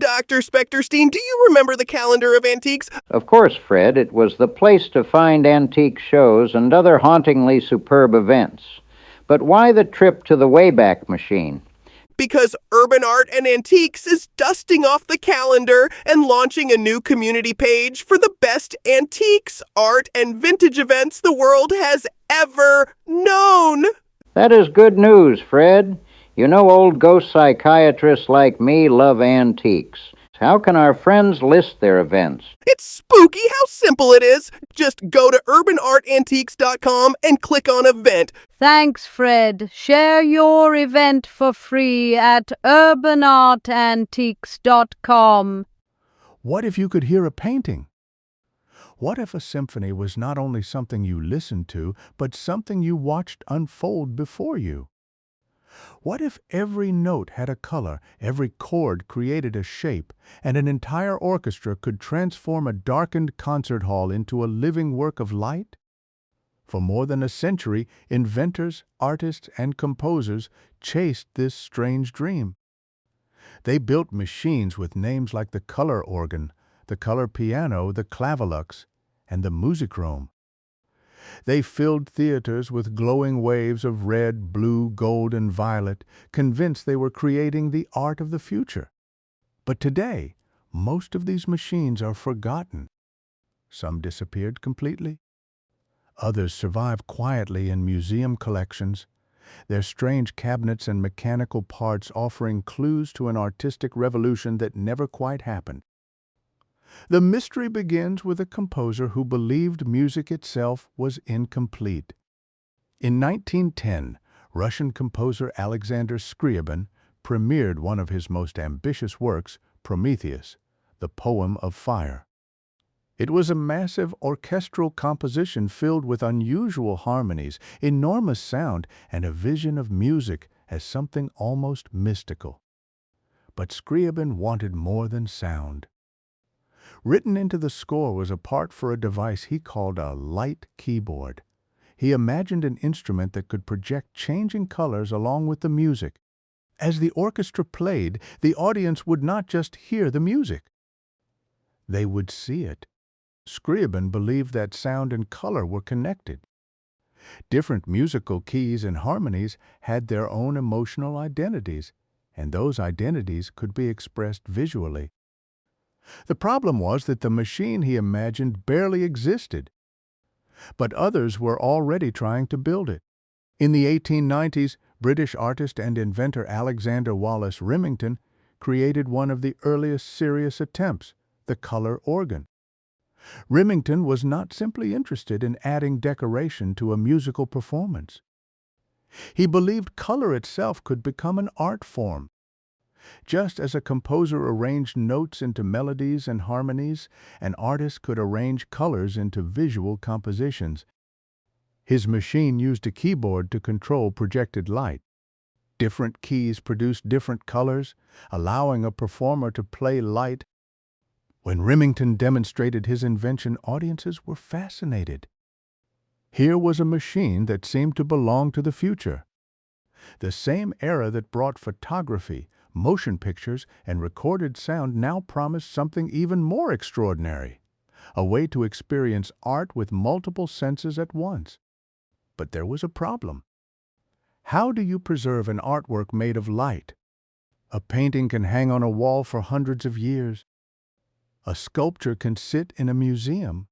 Dr. Specterstein, do you remember the calendar of antiques? Of course, Fred, it was the place to find antique shows and other hauntingly superb events. But why the trip to the Wayback Machine? Because Urban Art and Antiques is dusting off the calendar and launching a new community page for the best antiques, art, and vintage events the world has ever known. That is good news, Fred. You know old ghost psychiatrists like me love antiques. How can our friends list their events? It's spooky how simple it is. Just go to urbanartantiques.com and click on event. Thanks, Fred. Share your event for free at urbanartantiques.com. What if you could hear a painting? What if a symphony was not only something you listened to, but something you watched unfold before you? What if every note had a color, every chord created a shape, and an entire orchestra could transform a darkened concert hall into a living work of light? For more than a century, inventors, artists, and composers chased this strange dream. They built machines with names like the color organ, the color piano, the clavilux, and the musicrome. They filled theaters with glowing waves of red, blue, gold, and violet, convinced they were creating the art of the future. But today, most of these machines are forgotten. Some disappeared completely. Others survive quietly in museum collections, their strange cabinets and mechanical parts offering clues to an artistic revolution that never quite happened. The mystery begins with a composer who believed music itself was incomplete. In 1910, Russian composer Alexander Scriabin premiered one of his most ambitious works, Prometheus, the Poem of Fire. It was a massive orchestral composition filled with unusual harmonies, enormous sound, and a vision of music as something almost mystical. But Scriabin wanted more than sound. Written into the score was a part for a device he called a light keyboard. He imagined an instrument that could project changing colors along with the music. As the orchestra played, the audience would not just hear the music. They would see it. Scriabin believed that sound and color were connected. Different musical keys and harmonies had their own emotional identities, and those identities could be expressed visually. The problem was that the machine he imagined barely existed, but others were already trying to build it. In the 1890s, British artist and inventor Alexander Wallace Remington created one of the earliest serious attempts, the color organ. Remington was not simply interested in adding decoration to a musical performance. He believed color itself could become an art form. Just as a composer arranged notes into melodies and harmonies, an artist could arrange colors into visual compositions. His machine used a keyboard to control projected light. Different keys produced different colors, allowing a performer to play light. When Remington demonstrated his invention, audiences were fascinated. Here was a machine that seemed to belong to the future. The same era that brought photography, motion pictures, and recorded sound now promised something even more extraordinary, a way to experience art with multiple senses at once. But there was a problem. How do you preserve an artwork made of light? A painting can hang on a wall for hundreds of years. A sculpture can sit in a museum.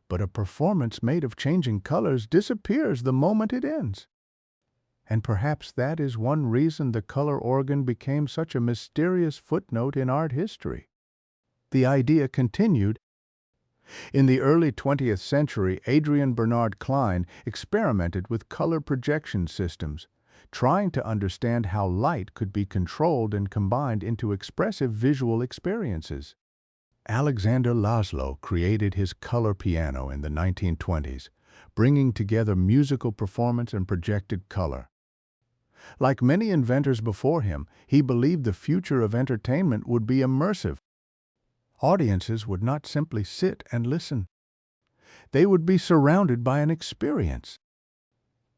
But a performance made of changing colors disappears the moment it ends. And perhaps that is one reason the color organ became such a mysterious footnote in art history. The idea continued. In the early 20th century, Adrian Bernard Klein experimented with color projection systems, trying to understand how light could be controlled and combined into expressive visual experiences. Alexander Laszlo created his color piano in the 1920s, bringing together musical performance and projected color. Like many inventors before him, he believed the future of entertainment would be immersive. Audiences would not simply sit and listen. They would be surrounded by an experience.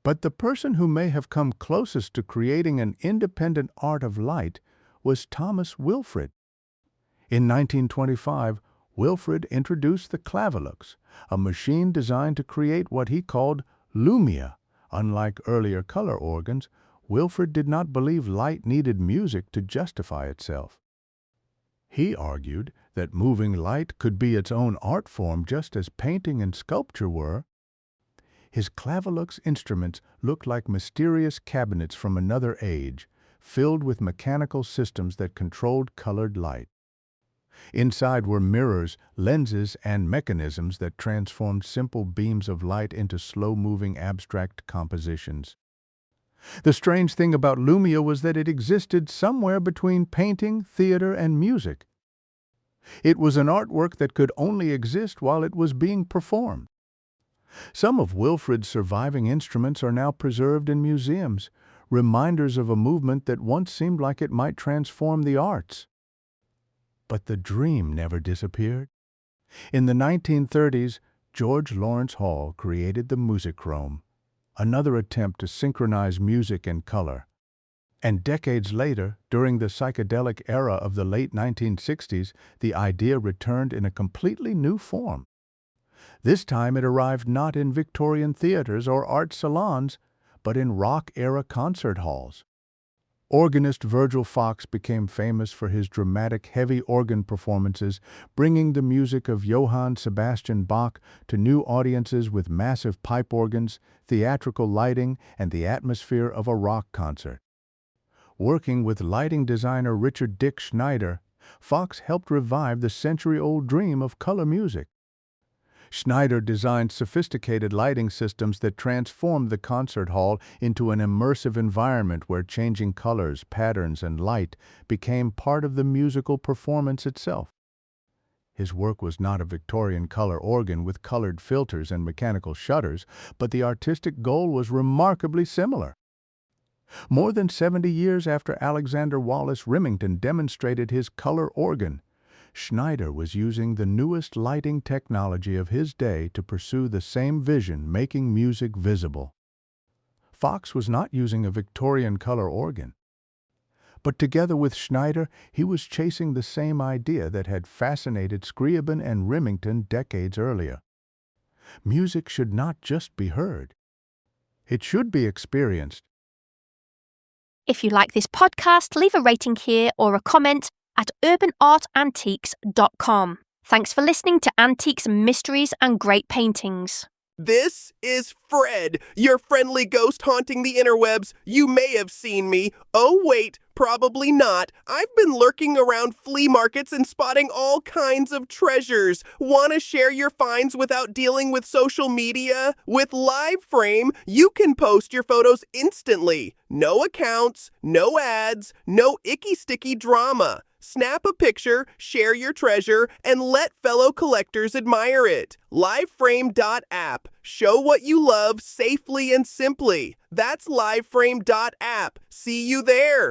But the person who may have come closest to creating an independent art of light was Thomas Wilfred. In 1925, Wilfrid introduced the clavulux, a machine designed to create what he called lumia. Unlike earlier color organs, Wilfrid did not believe light needed music to justify itself. He argued that moving light could be its own art form just as painting and sculpture were. His clavulux instruments looked like mysterious cabinets from another age, filled with mechanical systems that controlled colored light. Inside were mirrors, lenses, and mechanisms that transformed simple beams of light into slow-moving abstract compositions. The strange thing about lumia was that it existed somewhere between painting, theater, and music. It was an artwork that could only exist while it was being performed. Some of Wilfrid's surviving instruments are now preserved in museums, reminders of a movement that once seemed like it might transform the arts. But the dream never disappeared. In the 1930s, George Lawrence Hall created the Musichrome, another attempt to synchronize music and color. And decades later, during the psychedelic era of the late 1960s, the idea returned in a completely new form. This time it arrived not in Victorian theaters or art salons, but in rock-era concert halls. Organist Virgil Fox became famous for his dramatic heavy organ performances, bringing the music of Johann Sebastian Bach to new audiences with massive pipe organs, theatrical lighting, and the atmosphere of a rock concert. Working with lighting designer Richard Dick Schneider, Fox helped revive the century-old dream of color music. Schneider designed sophisticated lighting systems that transformed the concert hall into an immersive environment where changing colors, patterns, and light became part of the musical performance itself. His work was not a Victorian color organ with colored filters and mechanical shutters, but the artistic goal was remarkably similar. More than 70 years after Alexander Wallace Remington demonstrated his color organ, Schneider was using the newest lighting technology of his day to pursue the same vision, making music visible. Fox was not using a Victorian color organ. But together with Schneider, he was chasing the same idea that had fascinated Scriabin and Remington decades earlier. Music should not just be heard. It should be experienced. If you like this podcast, leave a rating here or a comment at urbanartantiques.com. Thanks for listening to Antiques, Mysteries and Great Paintings. This is Fred, your friendly ghost haunting the interwebs. You may have seen me. Oh, wait, probably not. I've been lurking around flea markets and spotting all kinds of treasures. Want to share your finds without dealing with social media? With LiveFrame, you can post your photos instantly. No accounts, no ads, no icky sticky drama. Snap a picture, share your treasure, and let fellow collectors admire it. Liveframe.app. Show what you love safely and simply. That's liveframe.app. See you there.